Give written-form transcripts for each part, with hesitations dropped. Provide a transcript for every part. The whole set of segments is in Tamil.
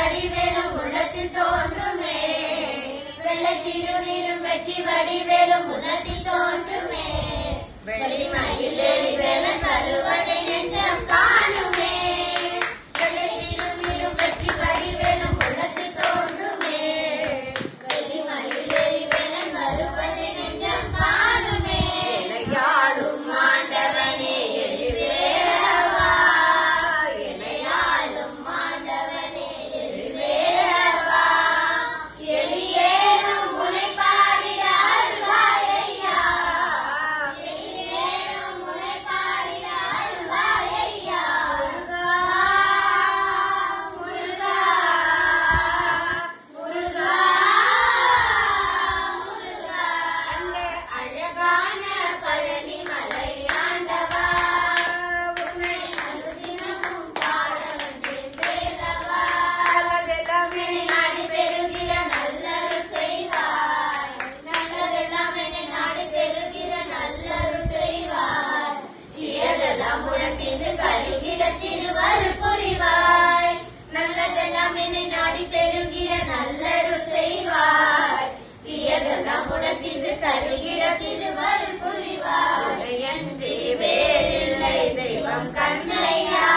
வடிவேலும் உள்ளத்தில் தோன்றுமே. வெள்ளை திருநீரும் வெற்றி வடிவேலும் உள்ளத்தில் தோன்றுமே. வெளிமயில் எரிவேலன் வருவதை நெஞ்சம் காணுமே. வெள்ளை திருநீரும் வெற்றி வடிவேலும் உள்ளத்தில் தோன்றுமே. வெளிமயில் எரிவேலன் வருவதை நெஞ்சம் காணுமே. எனையாளும் ஆண்டவனே எழுவேலவா, எனையாளும் ஆண்டவனே எழுவேலவா, எளியேனும் உனை பாடிட அருள்வாயையா, எளியேனும் உனை பாடிட அருள்வாயையா. முருகா முருகா முருகா, அந்த அழகான பழனி மலை ஆண்டவா, உன்னை அனுதினமும் பாட வந்தேன் வேலவா. நல்லதெல்லாம் நாடி பெறுகிற நல்லருள் செய்வாய், நல்லதெல்லாம் என்னை நாடி பெறுகிற நல்லருள் செய்வாய். இயலெல்லாம் முழங்கிது கருகிட திருவருள் புரிவாய், நல்லதெல்லாம் என்னை நாடி பெறுகிற நல்லருள் செய்வாய். இயலெல்லாம் முழங்கிது கருகிட திருவருள் புரிவாய். உன்னையன்றி வேறில்லை தெய்வம் கண்ணையா,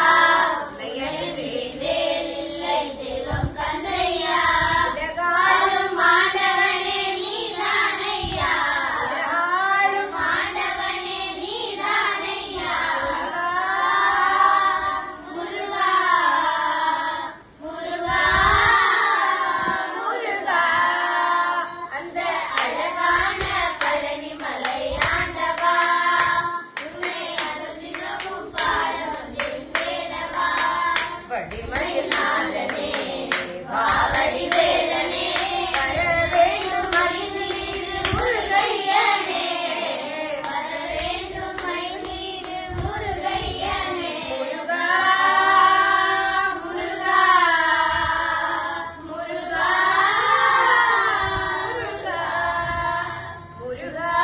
உன்னையன்றி வேறில்லை தெய்வம் கண்ணையா. உலகாளும் ஆண்டவனே நீதானையா, உலகாளும் ஆண்டவனே நீதானையா. முருகா முருகா முருகா, அந்த அழகான பழனி மலை ஆண்டவா, உன்னை அனுதினமும் பாட வந்தேன் வேலவா. வடிமயில் நாதனே வா வடிவேலனே, வரவேண்டும் மயில் மீது முருகையனே, வரவேண்டும் மயில் மீது முருகையனே. முருகா முருகா முருகா முருகா முருகா